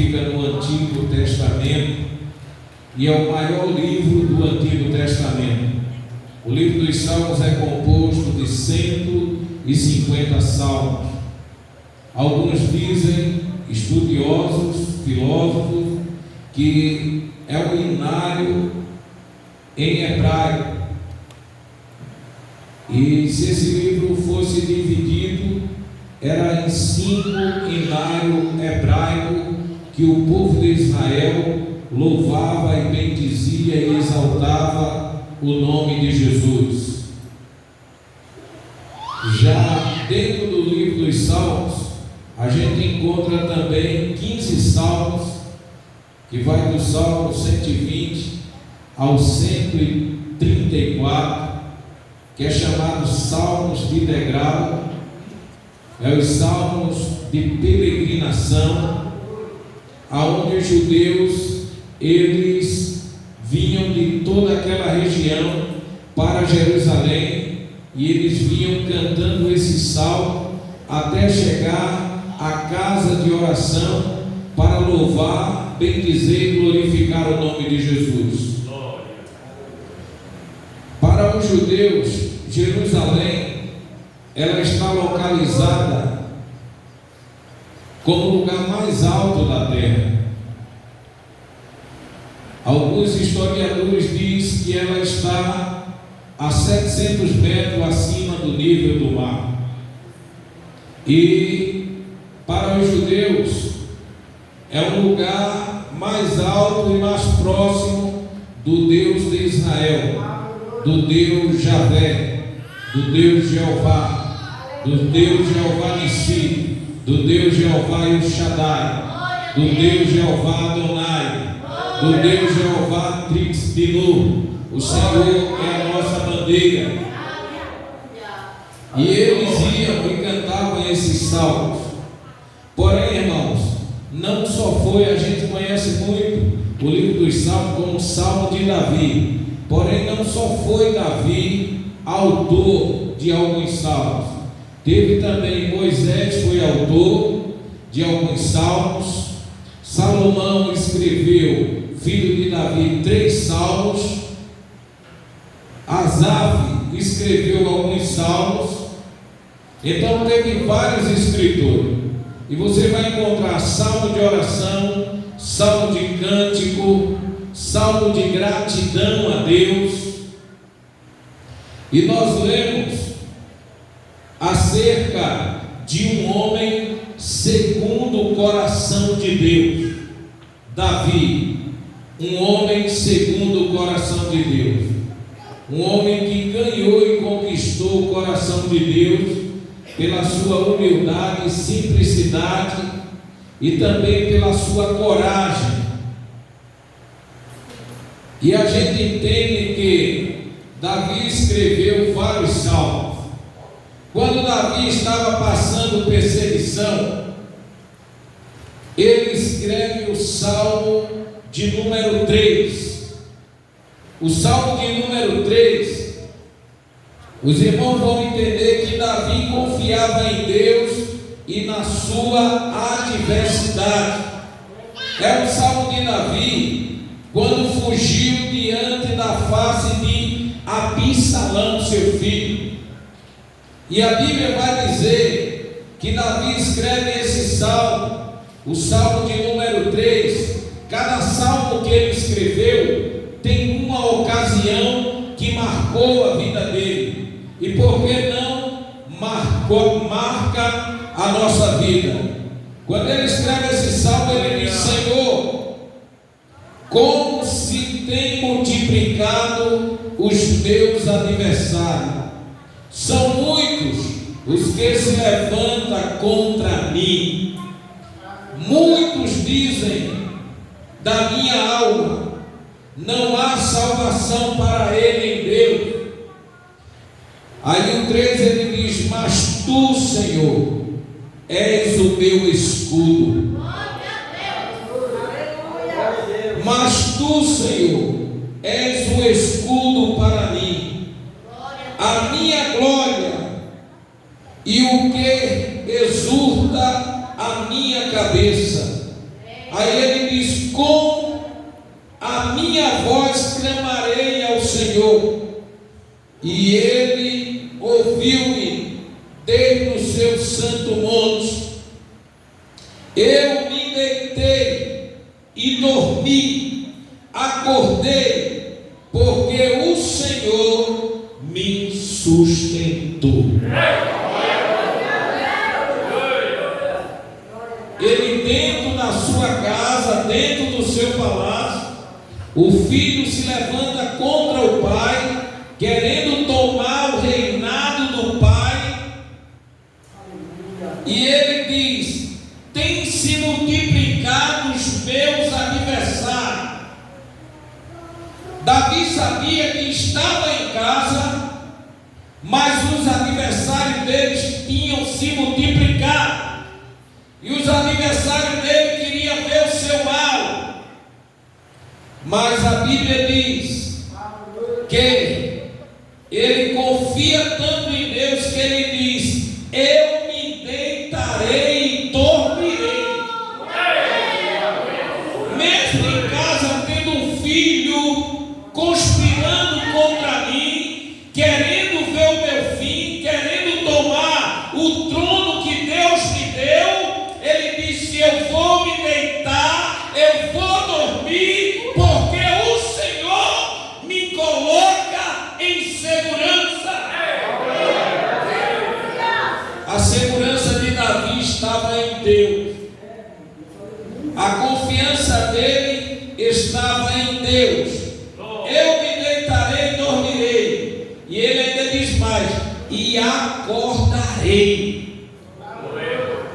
fica no Antigo Testamento e é o maior livro do Antigo Testamento. O livro dos Salmos é composto de 150 salmos. Alguns dizem, estudiosos, filósofos, que é o inário em hebraico. E se esse livro fosse dividido, era em 5 inários hebraicos que o povo de Israel louvava e bendizia e exaltava o nome de Jesus. Já dentro do livro dos Salmos, a gente encontra também 15 salmos, que vai do Salmo 120 ao 134, que é chamado Salmos de degrau. É os salmos de peregrinação, aonde os judeus, eles vinham de toda aquela região para Jerusalém, e eles vinham cantando esse salmo até chegar à casa de oração para louvar, bendizer e glorificar o nome de Jesus. Para os judeus, Jerusalém, ela está localizada como o lugar mais alto da terra. Alguns historiadores dizem que ela está a 700 metros acima do nível do mar. E para os judeus é um lugar mais alto e mais próximo do Deus de Israel, do Deus Javé, do Deus Jeová, do Deus Jeová Nissi, do Deus Jeová El Shaddai, do Deus Jeová Adonai, do Deus Jeová Trixbinu. O Senhor é a nossa bandeira. E eles iam e cantavam esses salmos. Porém, irmãos, não só foi, a gente conhece muito o livro dos Salmos como o Salmo de Davi. Porém, não só foi Davi autor de alguns salmos. Teve também Moisés, foi autor de alguns salmos. Salomão escreveu, filho de Davi, 3 salmos. Asaf escreveu alguns salmos. Então teve vários escritores. E você vai encontrar salmo de oração, salmo de cântico, salmo de gratidão a Deus. E nós lemos acerca de um homem segundo o coração de Deus. Davi, um homem segundo o coração de Deus, um homem que ganhou e conquistou o coração de Deus pela sua humildade e simplicidade e também pela sua coragem. E a gente entende que Davi escreveu vários salmos. Quando Davi estava passando perseguição, ele escreve o salmo de número 3. O salmo de número 3, os irmãos vão entender que Davi confiava em Deus e na sua adversidade. É o salmo de Davi quando fugiu diante da face de Absalão, seu filho. E a Bíblia vai dizer que Davi escreve esse salmo, o salmo de número 3. Cada salmo que ele escreveu tem uma ocasião que marcou a vida dele. E por que não marca a nossa vida? Quando ele escreve esse salmo, ele diz: Senhor, como se tem multiplicado os meus adversários. São muitos os que se levantam contra mim. Muitos dizem da minha alma: não há salvação para ele em Deus. Aí o 13 ele diz: mas tu, Senhor, és o meu escudo. Mas tu, Senhor, és o escudo para mim, a minha glória e o que exulta a minha cabeça. Aí Aí ele diz: com a minha voz clamarei ao Senhor, e ele ouviu-me desde o seu santo monte. Eu me deitei e dormi, acordei, porque o Senhor me sustentou. Ele, dentro da sua casa, dentro do seu palácio, o filho se levanta contra o pai, querendo tomar o reinado do pai, e ele diz: tem se multiplicado os meus adversários. Davi sabia que estava em casa, mas os adversários deles tinham se multiplicado. E os adversários dele queriam ver o seu mal. Mas a Bíblia diz que ele confia tanto em Deus que ele diz: eu me deitarei e dormirei. Mesmo em casa, tendo um filho conspirando contra mim, querendo ver o meu fim, querendo tomar o trono que Deus me deu, ele disse: eu vou me deitar, eu vou dormir, porque o Senhor me coloca em segurança. A segurança de Davi estava em Deus. A confiança dele estava em Deus. Eu me deitarei e dormirei. E ele ainda diz mais: e acordarei.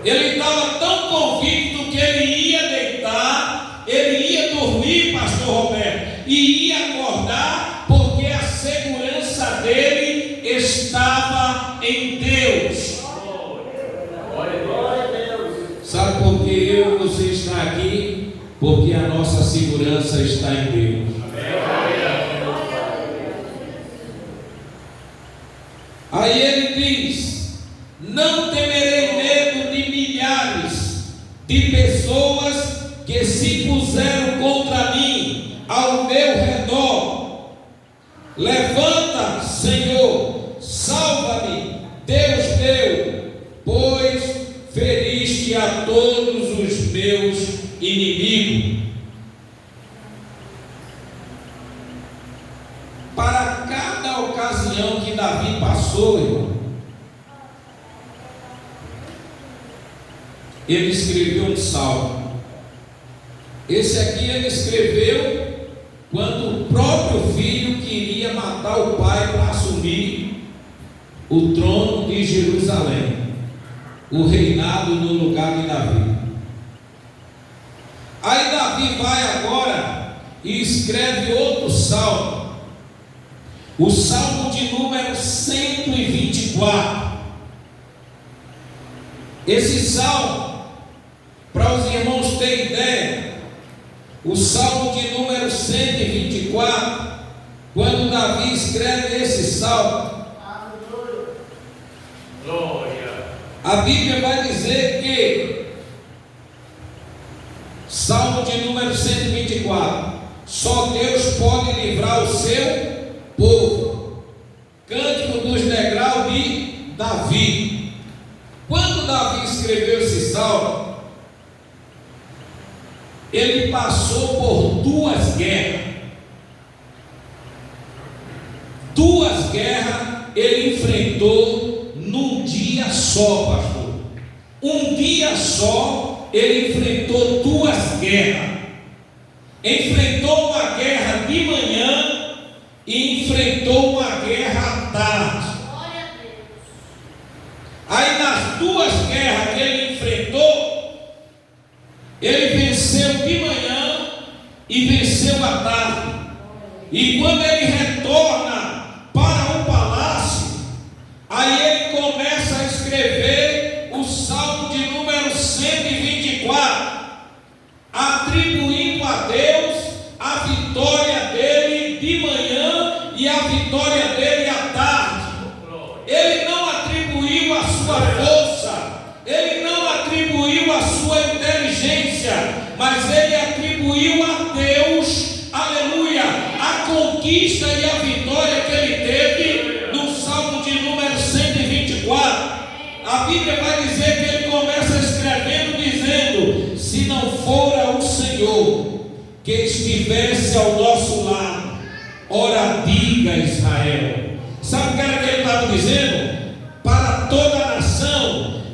Ele estava tão convicto que ele ia deitar, ele ia dormir, pastor Roberto, e ia acordar, porque a segurança dele estava em Deus. Sabe por que eu e você está aqui? Porque a nossa segurança está em Deus. Aí ele diz: não temerei medo de milhares de pessoas que se puseram contra mim ao meu redor. Levanta, Senhor, salva-me, Deus meu, pois feriste a todos os meus inimigos. Para cada ocasião que Davi passou, irmão, ele escreveu um salmo. Esse aqui ele escreveu quando o próprio filho queria matar o pai para assumir o trono de Jerusalém, o reinado no lugar de Davi. Aí Davi vai agora e escreve outro salmo, o salmo de número 124. Esse salmo, para os irmãos terem ideia, o salmo de número 124, quando Davi escreve esse salmo, a Bíblia vai dizer que, salmo de número 124, só Deus pode livrar o seu povo. Cântico dos degraus de Davi. Quando Davi escreveu esse salmo, ele passou por duas guerras. Duas guerras ele enfrentou num dia só, pastor. Um dia só ele enfrentou duas guerras. Enfrentou uma guerra de manhã e enfrentou uma guerra à tarde. Aí nas duas guerras que ele enfrentou, ele venceu de manhã e venceu à tarde. E quando ele retorna para o palácio, aí ele começa a escrever o salmo de número 124, atribuindo a Deus a vitória dele de manhã e a vitória dele à tarde. Ele não atribuiu a sua força, ele não atribuiu a sua inteligência, mas ele conquista e a vitória que ele teve no Salmo de número 124. A Bíblia vai dizer que ele começa escrevendo dizendo: se não fora o Senhor que estivesse ao nosso lado, ora diga Israel. Sabe o que era que ele estava dizendo? Para toda a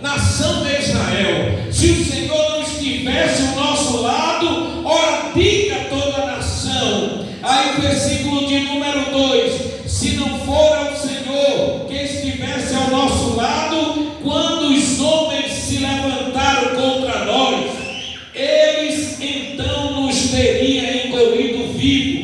nação de Israel, se o Senhor não estivesse ao nosso lado, ora diga toda a nação. Aí o versículo de número 2: se não fora o Senhor que estivesse ao nosso lado, quando os homens se levantaram contra nós, eles então nos teriam engolido vivo.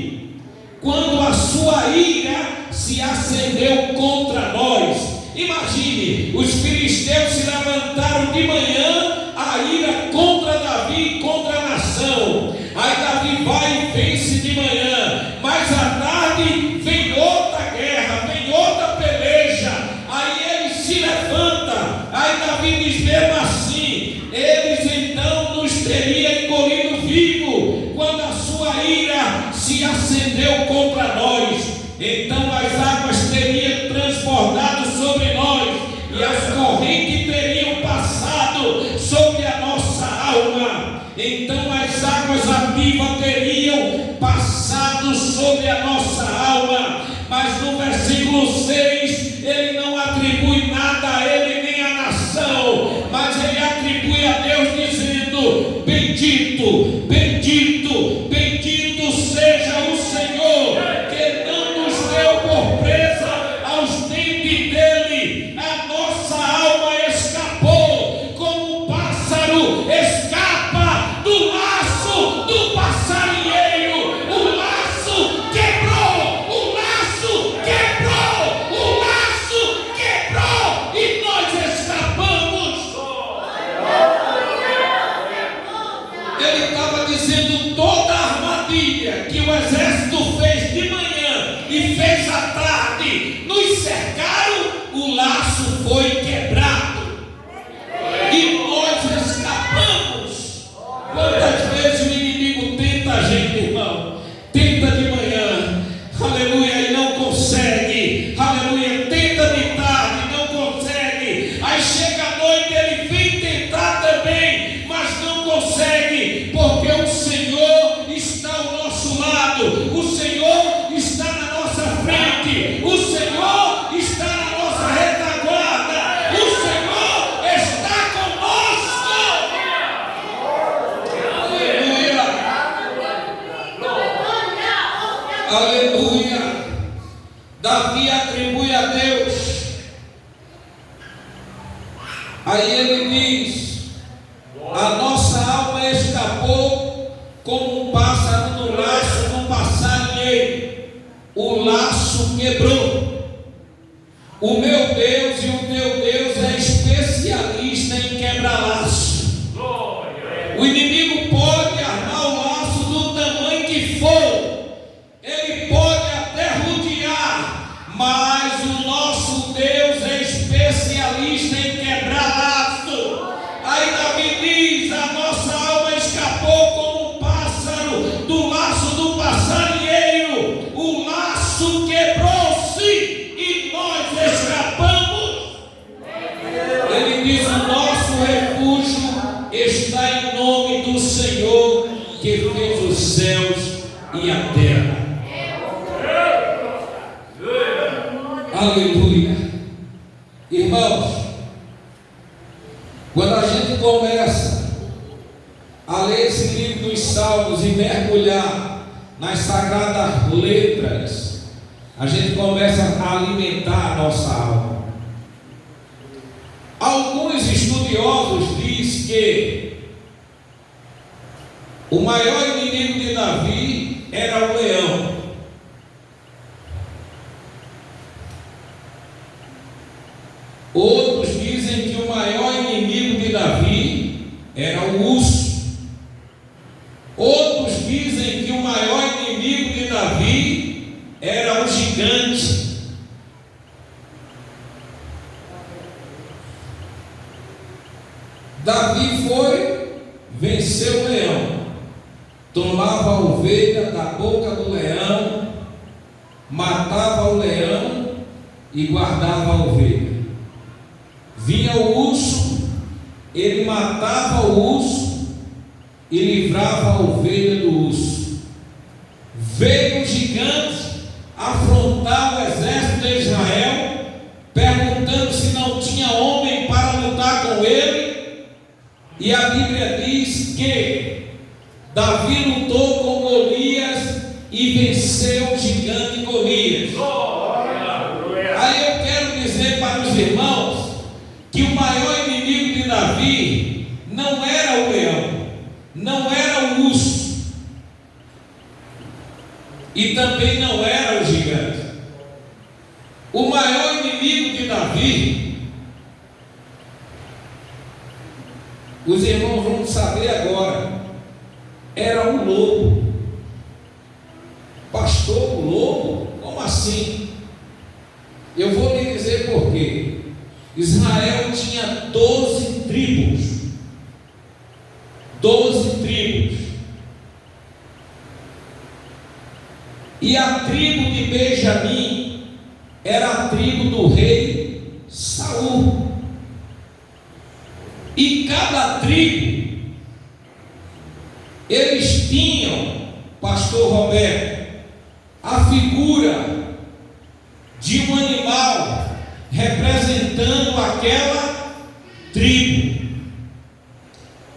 Quando a sua ira se acendeu contra nós, imagine, os filisteus se levantaram de manhã, a ira contra Davi e contra a nação. Aí Davi vai e vence de manhã, mas à tarde vem outra guerra, vem outra peleja. Aí ele se levanta, aí Davi diz mesmo assim: eles então nos teriam engolido vivo, quando a sua ira se acendeu contra nós. Então as águas teriam transbordado sobre nós, e as correntes teriam passado sobre a nossa alma. Então as águas ativas teriam passado sobre a nossa alma. Mas no versículo 6, ele não atribui nada a ele nem à nação, mas ele atribui a Deus dizendo: bendito, bendito, bendito seja o Senhor, que não nos deu por presa aos dentes dele. A nossa alma escapou, como um pássaro escapa do laço do passarinheiro. O laço quebrou, o laço quebrou, o laço quebrou, e nós escapamos. Ele estava dizendo toda a armadilha que o exército fez de manhã e fez à tarde, nos cercaram, o laço foi quebrado e nós escapamos. Quantas vezes o inimigo tenta a gente, irmão? Tenta de manhã, aleluia, e não consegue, aleluia, tenta de tarde, não consegue. Aí chega a noite, ele vem tentar também, mas não consegue, porque o Senhor está ao nosso lado, o Senhor está na nossa frente, o Senhor está na nossa retaguarda, o Senhor está conosco. Aleluia, aleluia. Davi atribui a Deus. Aí ele diz: a nossa alma escapou como um pássaro no laço do passarinheiro. O laço quebrou. O meu Deus e o teu Deus é especialista em quebrar laço. O inimigo pode armar o laço do tamanho que for, ele pode até rodear, mas o nosso Deus é especialista em quebrar laço. Aí Davi diz: a nossa alma escapou como um pássaro do laço do passarinheiro. O laço quebrou-se e nós escapamos. Ele diz: o nosso refúgio está em nome do Senhor, que fez os céus e a terra. Aleluia. Irmãos, quando a gente começa a ler esse livro dos Salmos e mergulhar nas sagradas letras, a gente começa a alimentar a nossa alma. Alguns estudiosos dizem que o maior inimigo de Davi era o leão. Outros dizem que o maior inimigo de Davi era o urso. Outros dizem que o maior inimigo de Davi era o gigante. Davi foi, venceu o leão, tomava a ovelha da boca do leão matava o leão e guardava a ovelha. Vinha o urso, ele matava o urso e livrava a ovelha do urso. Veio o gigante afrontar o exército de Israel, perguntando se não tinha homem para lutar com ele. E a Bíblia diz que Davi lutou com Golias e venceu o gigante Golias. Aí eu quero dizer para os irmãos que o maior inimigo de Davi não era o leão, não era o urso e também não era o gigante. O maior inimigo de Davi, os irmãos vão saber agora, era o lobo. Pastor, o lobo? Como assim? Eu vou lhe dizer por quê. Israel tinha 12 tribos. 12 tribos. E a tribo de Benjamim era a tribo do rei Saul. E cada tribo, eles tinham, pastor Roberto, a figura de um animal representando aquela tribo.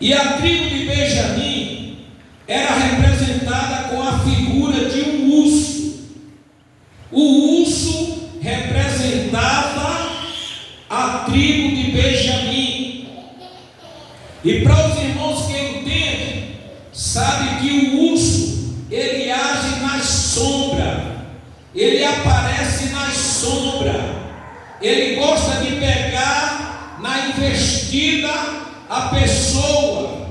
E a tribo de Benjamim era representada com a figura de um urso. O urso representava a tribo de Benjamim. E para os irmãos que entendem, sabe que o urso, ele age nas sombras, ele aparece nas sombras, ele gosta de pegar na investida a pessoa,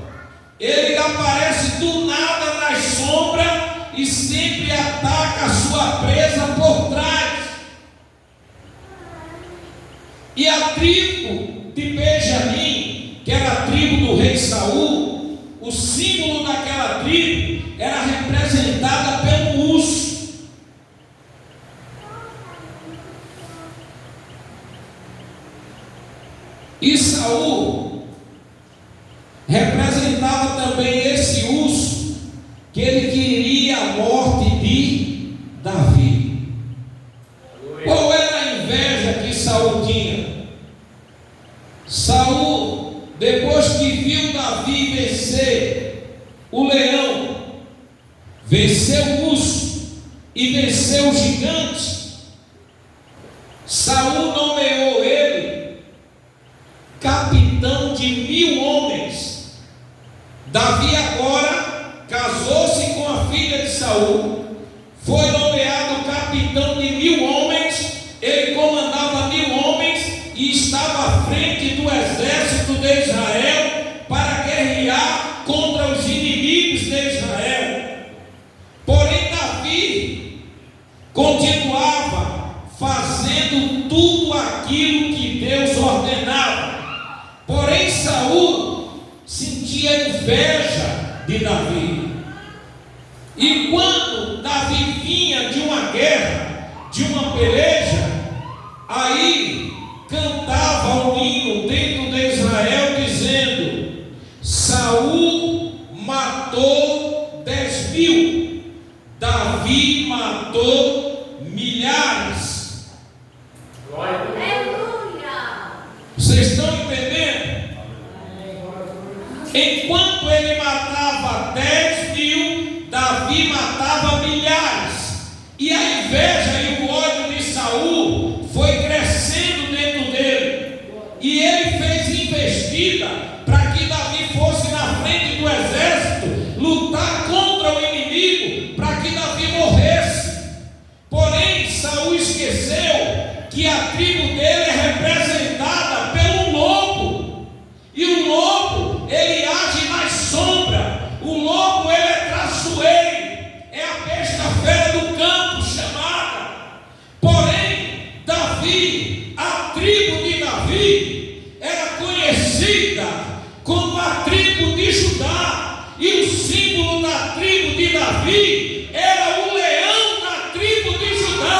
ele aparece do nada nas sombras e sempre ataca a sua presa por trás. E a tribo de Benjamim, que era a tribo do rei Saul, o símbolo daquela tribo era representada pelo urso. E Saul representava também esse urso, que ele queria a morte de Davi. Qual era a inveja que Saul tinha? Saul, depois que viu Davi vencer o leão, venceu o urso e venceu o gigante, Saul nomeou ele capitão de 1000 homens. Davi agora casou-se com a filha de Saul, foi nomeado capitão de 1000 homens. Ele comandava 1000 homens e estava à frente do exército de Israel para guerrear contra os inimigos de Israel. Porém Davi continuava fazendo tudo aquilo que Deus ordenava. Porém Saul sentia inveja de Davi. E quando Davi vinha de uma guerra, de uma peleja, aí cantava um hino dentro de Israel dizendo: Saul matou 10.000, Davi matou milhares. Vocês estão entendendo? Enquanto ele matava 10.000, Davi matava milhares. E a inveja e o ódio de Saul foi crescendo dentro dele. E ele fez investida para que Davi fosse na frente do exército, lutar contra o inimigo, para que Davi morresse. Porém, Saul esqueceu que a tribo dele é representada pelo lobo. E o lobo, ele age nas sombras. O lobo, ele é traiçoeiro. É a besta fera do campo chamada. Porém, Davi, a tribo de Davi, era conhecida como a tribo de Judá. E o símbolo da tribo de Davi era o leão da tribo de Judá.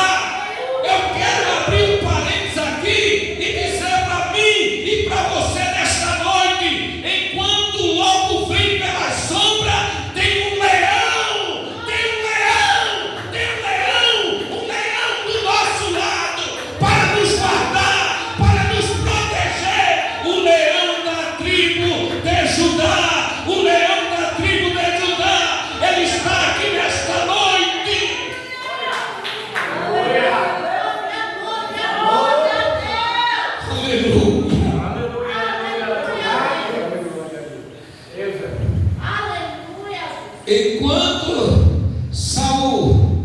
Enquanto Saul,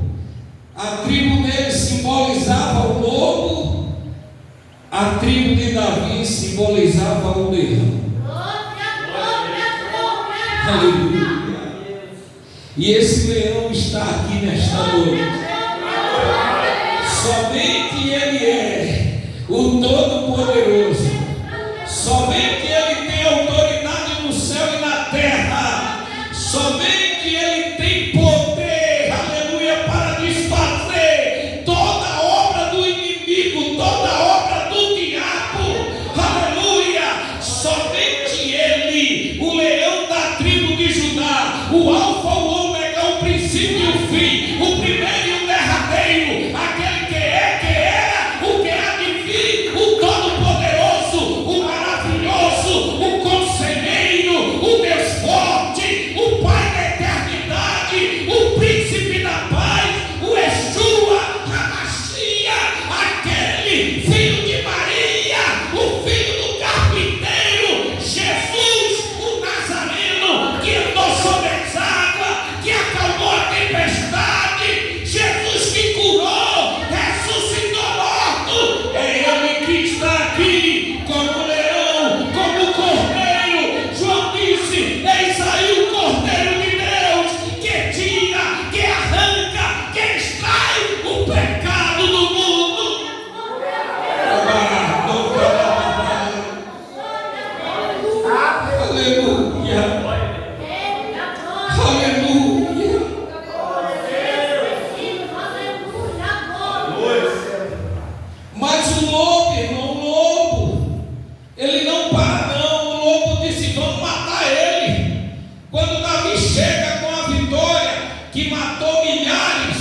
a tribo dele simbolizava o lobo, a tribo de Davi simbolizava o leão. Aleluia. E esse leão está aqui nesta noite. Somente Ele é o Todo-Poderoso. Somente Ele tem autoridade no céu e na terra. Somente Ele tem poder, aleluia, para desfazer toda obra do inimigo, toda obra do diabo. Aleluia. Somente Ele, o leão da tribo de Judá, o alfa, o ômega, o princípio e o fim, o primeiro e o derradeiro, aquele que é, que era, o que há de vir, o todo-poderoso, o maravilhoso, o conselheiro, o Deus forte, o Pai da eternidade, o príncipe da paz, o Yeshua, Hamashia, aquele filho de Maria, o filho do carpinteiro, Jesus, o Nazareno, que andou sobre as águas, que acalmou a tempestade, Jesus que curou, ressuscitou morto, é Ele que está aqui, como leão, como cordeiro. João disse: eis aí o Cordeiro de Deus, que tira, que arranca, que extrai o pecado do mundo. Aleluia. Aleluia. Mas o lobo, irmão, o lobo, ele não para não. O lobo disse: vamos matar ele. Quando Davi chega com a vitória, que matou milhares,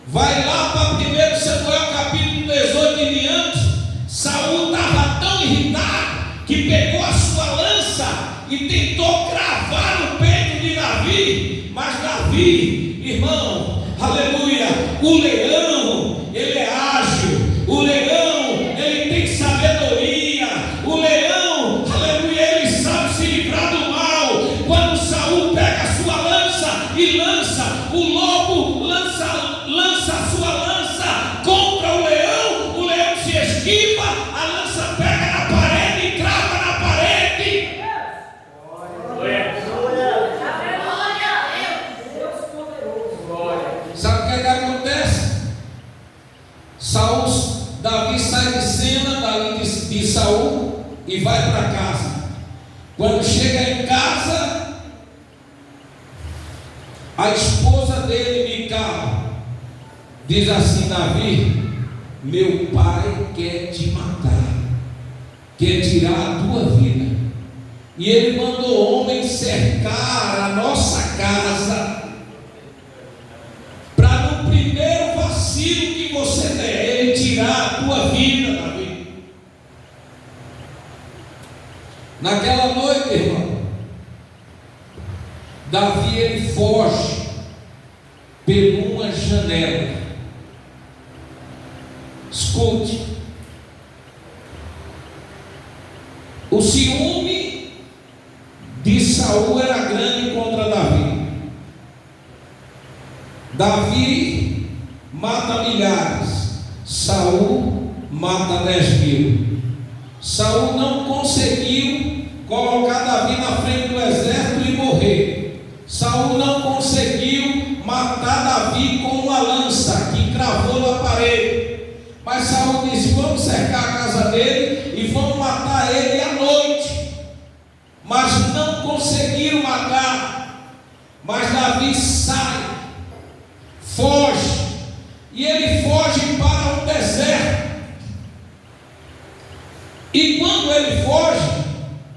vai lá para 1 Samuel capítulo 18 em diante. Saul estava tão irritado que pegou a sua lança e tentou cravar o peito de Davi. Mas Davi, irmão, aleluia, o leão, ele é ágil, o leão, ele tem sabedoria, o leão, aleluia, ele sabe se livrar do mal. Quando Saul pega a sua lança e lança, o lobo lança a sua lança contra o leão se esquiva, a lança pega na parede e crava na parede. Sabe o que acontece? Davi sai de cena dali de Saul e vai para casa. Quando chega em casa, a esposa dele, Mical, diz assim: Davi, meu pai quer te matar, quer tirar a tua vida. E ele mandou homens cercar a nossa casa, para no primeiro vacilo que você der, ele tirar a tua vida, Davi. Naquela noite, irmão, Davi ele foge por uma janela. Escute, o ciúme de Saul era grande contra Davi. Davi mata milhares, Saul mata 10.000. Saul não conseguiu colocar Davi na frente do exército e morrer. Saul não conseguiu matar Davi com uma lança que cravou na parede. Mas Saul disse: vamos cercar a casa dele e vamos matar ele à noite. Mas não conseguiram matar. Mas Davi sai, foge, e ele foge para o deserto. E quando ele foge,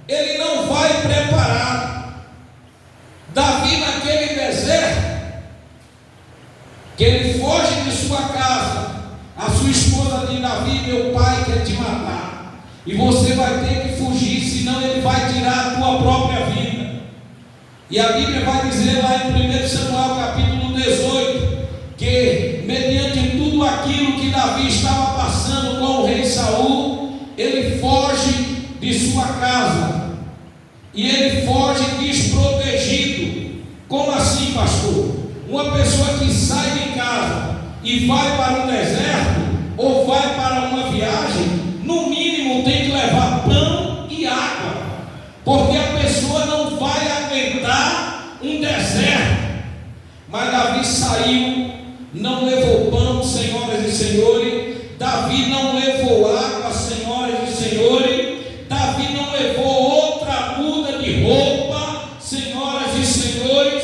ele não vai preparado. Davi, naquele deserto, que ele foge de sua casa, a sua esposa diz: Davi, meu pai quer te matar, e você vai ter que fugir, senão ele vai tirar a tua própria vida. E a Bíblia vai dizer lá em 1 Samuel capítulo 18, que mediante tudo aquilo que Davi estava passando com o rei Saul, ele foge de sua casa, e ele foge desprotegido. Como assim, pastor? Uma pessoa que sai de casa e vai para o deserto ou vai para uma viagem, no mínimo tem que levar pão e água, porque a pessoa não vai aguentar um deserto. Mas Davi saiu, não levou pão, senhoras e senhores. Davi não levou água, senhoras e senhores. Davi não levou outra muda de roupa, senhoras e senhores.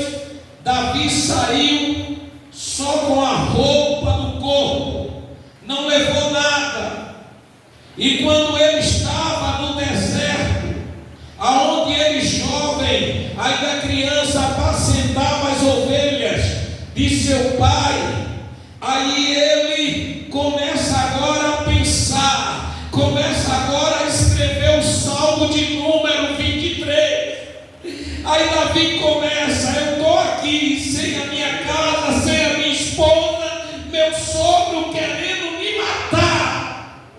Davi saiu só com a roupa do corpo, não levou nada. E quando ele estava no deserto, aonde ele jovem, ainda criança, apacentava as ovelhas de seu pai, aí ele começa agora a pensar, começa agora a escrever o Salmo de número 23. Aí Davi começa: eu estou aqui sem a minha casa, sem a minha esposa, meu sogro querendo me matar,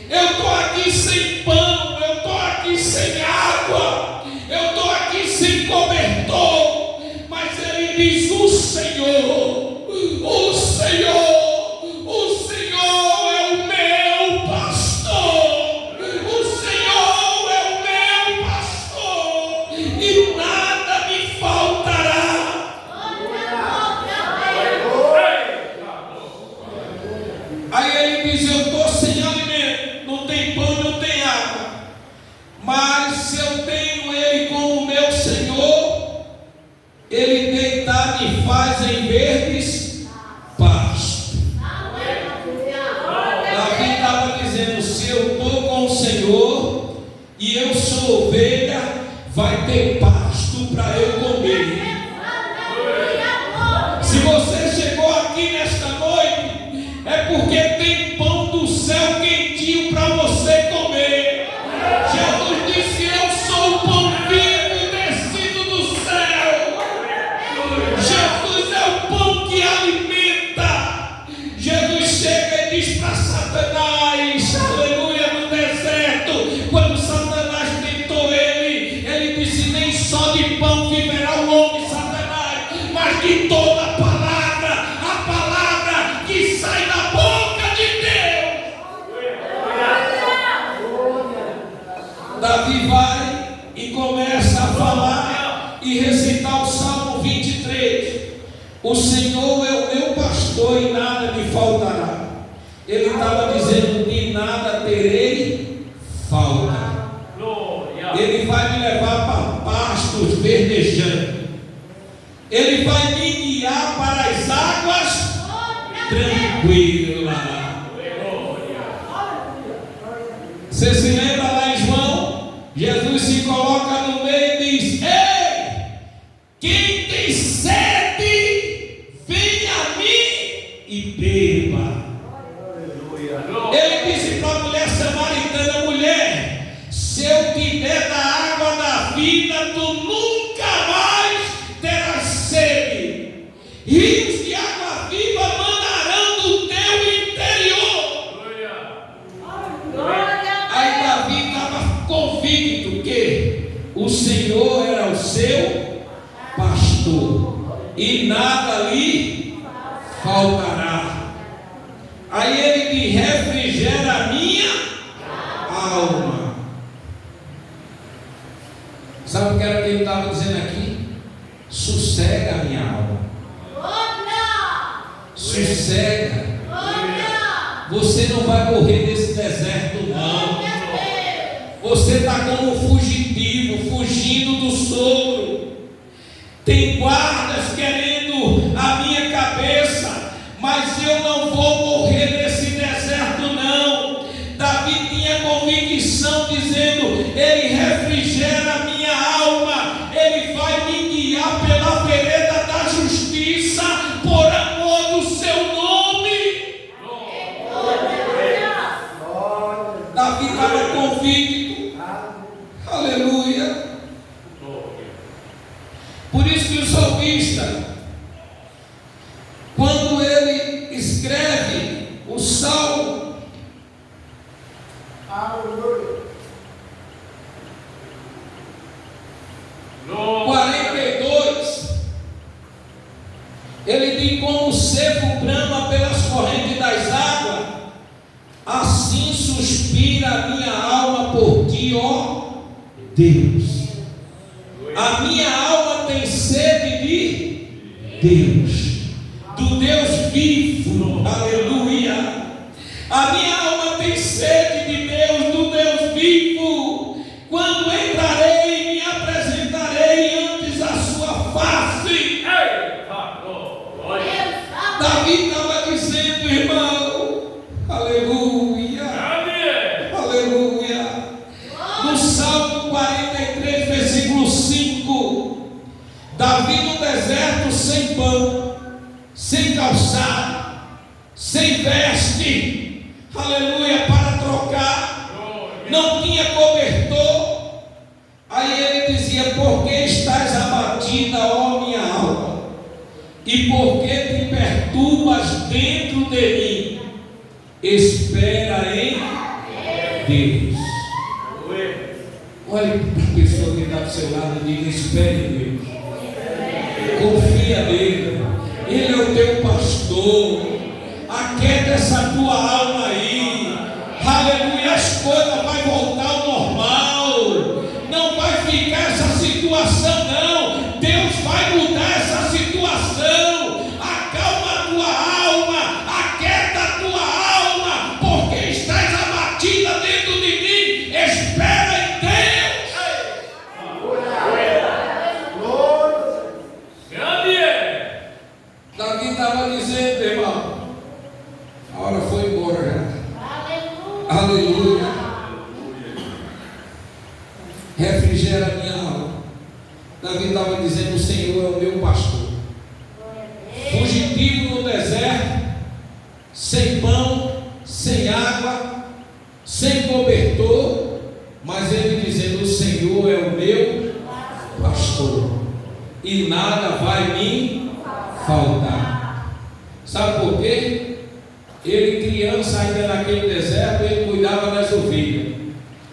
eu estou aqui sem pão, eu estou aqui sem água, eu estou aqui sem cobertor. Mas ele diz: o Senhor, o Senhor, o Senhor é o meu pastor, o Senhor é o meu pastor, e nada me faltará. Aí ele diz: eu estou sem alimento, não tem pão, não tem água, mas se eu tenho ele como meu Senhor, ele deitar me faz em verdes pastos. Davi estava dizendo: se eu estou com o Senhor e eu sou ovelha, vai ter pasto para eu comer. Se você chegou aqui nesta noite, é porque tem pão do céu quentinho para você comer. Jesus disse: eu sou o pão vivo descido do céu. Jesus é o pão que alimenta. Jesus chega e diz para Satanás, aleluia, no deserto, quando Satanás tentou ele, ele disse: nem só de pão viverá o homem, Satanás, mas de toda a palavra que sai da boca de Deus. Davi vai e começa a falar e recitar o Salmo 23. O Senhor é o meu pastor e nada me faltará. Ele estava dizendo: de nada terei falta. Ele vai me levar para pastos verdejantes. Ele vai me guiar para as águas tranquilas. Você se lembra lá em João? Jesus se coloca no meio e diz: ei, quem tem sede, venha a mim e beba. Ele disse para a mulher samaritana: mulher, se eu te der da água da vida, tu nunca mais terás sede. Rios de água viva manarão do teu interior. Aí Davi estava convicto que o Senhor era o seu pastor e nada lhe faltará. Aí ele diz: refrigera a minha alma. Sabe o que era que ele estava dizendo aqui? Sossega a minha alma. Sossega. Você não vai morrer nesse deserto, não. Você está como fugitivo, fugindo do sogro. Tem guardas querendo a minha cabeça, mas eu não vou morrer nesse deserto, não. Davi tinha convicção, dizendo: ele refrigera a minha alma, ele vai me guiar pela vereda da justiça, por amor do seu nome. Davi estava convicto. Aleluia. Por isso que o salmista Ele diz: como o cervo brama pelas correntes das águas, assim suspira a minha alma por ti, ó Deus. A minha alma tem sede de Deus, do Deus vivo, aleluia. A minha alma tem sede de Deus, do Deus vivo. Quando entrarei e me apresentarei antes a sua face. Davi estava dizendo, irmão, aleluia, aleluia. No Salmo 43, versículo 5, Davi no deserto, sem pão, sem calçado, sem veste, aleluia, para trocar, não tinha cobertor. Aí ele dizia: por que estás abatida, ó minha alma? E por que te perturbas dentro de mim? Espera em Deus. Olhe para a pessoa que está do seu lado e diga: espere em Deus. Confia nele. Ele é o teu pastor. Aquieta essa tua alma aí. Aleluia. As coisas vão voltar ao normal. Não vai ficar essa situação, não. Deus vai mudar essa situação. Acalma a tua alma. Aquieta a tua alma. Porque estás abatida dentro de mim. Espera em Deus. Davi estava dizendo, irmão, a hora foi embora já. Aleluia. Refrigera minha alma. Davi estava dizendo: o Senhor é o meu pastor. Fugitivo no deserto, sem pão, sem água, sem cobertor, mas ele dizendo: o Senhor é o meu pastor e nada vai me faltar. Sabe por quê? Ele, criança ainda naquele deserto, ele cuidava das ovelhas.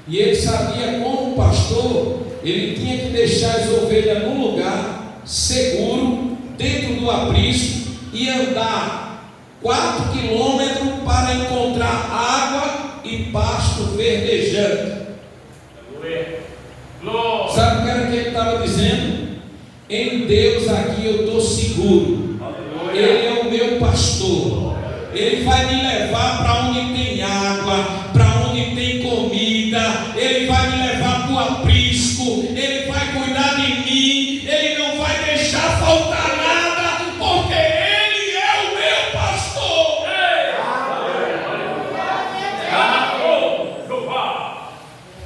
E ele sabia, como pastor, ele tinha que deixar as ovelhas num lugar seguro, dentro do aprisco, e andar 4 quilômetros para encontrar água e pasto verdejante. Sabe o que era que ele estava dizendo? Em Deus aqui eu estou seguro. Ele é o meu pastor. Ele vai me levar para onde tem água, para onde tem comida. Ele vai me levar para o aprisco. Ele vai cuidar de mim. Ele não vai deixar faltar nada, porque Ele é o meu pastor.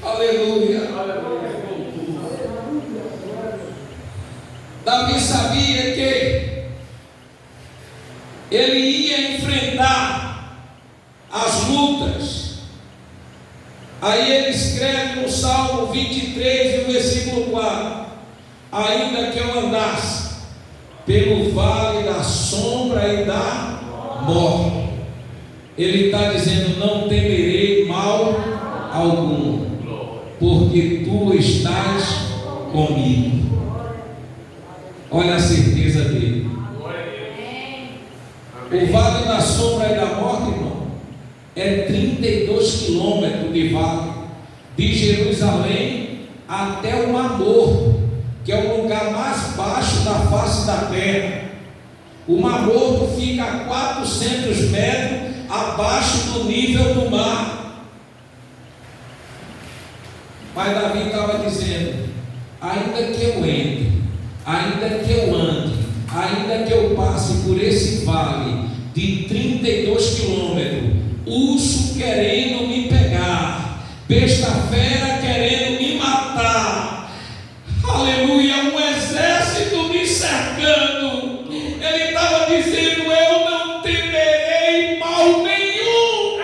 Aleluia. Davi sabia que ele ia enfrentar as lutas. Aí ele escreve no Salmo 23, no versículo 4: ainda que eu andasse pelo vale da sombra e da morte, ele está dizendo: não temerei mal algum, porque tu estás comigo. Olha a certeza dele. O vale da sombra e da morte, irmão, é 32 quilômetros de vale, de Jerusalém até o Mar Morto, que é o lugar mais baixo da face da terra. O Mar Morto fica a 400 metros abaixo do nível do mar. Mas Davi estava dizendo: ainda que eu entre, ainda que eu ande, ainda que eu passe por esse vale de 32 quilômetros, urso querendo me pegar, besta fera querendo me matar, aleluia, um exército me cercando, ele estava dizendo: eu não temerei mal nenhum.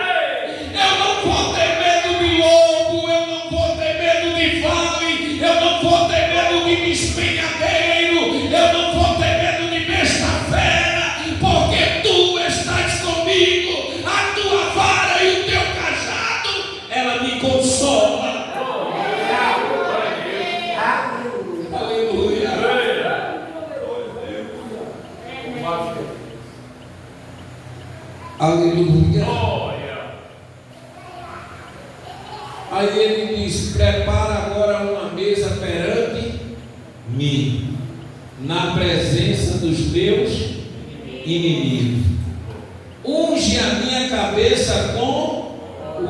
Eu não vou ter medo de lobo, eu não vou ter medo de vale, eu não vou ter medo de despenhadeiro, eu não vou ter medo de besta fera, porque tu estás comigo. A tua vara e o teu cajado, ela me consola. Aleluia. Aí ele diz: prepara agora uma mesa perante mim, na presença dos meus inimigos. Unge a minha cabeça com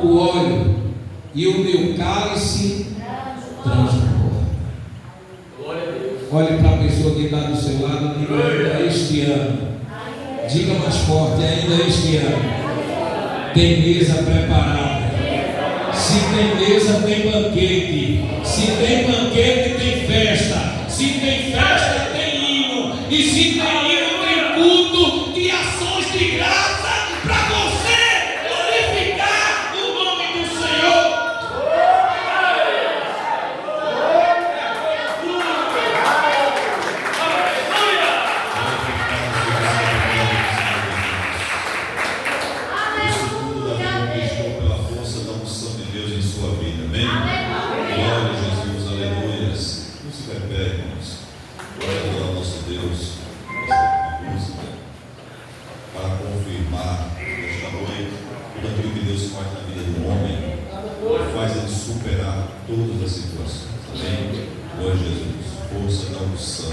o óleo, e o meu cálice transborda. Olhe para a pessoa que está do seu lado e diga: ainda este ano. Diga mais forte: ainda este ano tem mesa preparada. Se tem mesa, tem banquete. Se tem banquete, tem festa. Se tem festa, tem hino. E se tem hino, tem culto de ações de graça para você glorificar o nome do Senhor. Todas as situações, amém? Glória a Jesus, força da unção,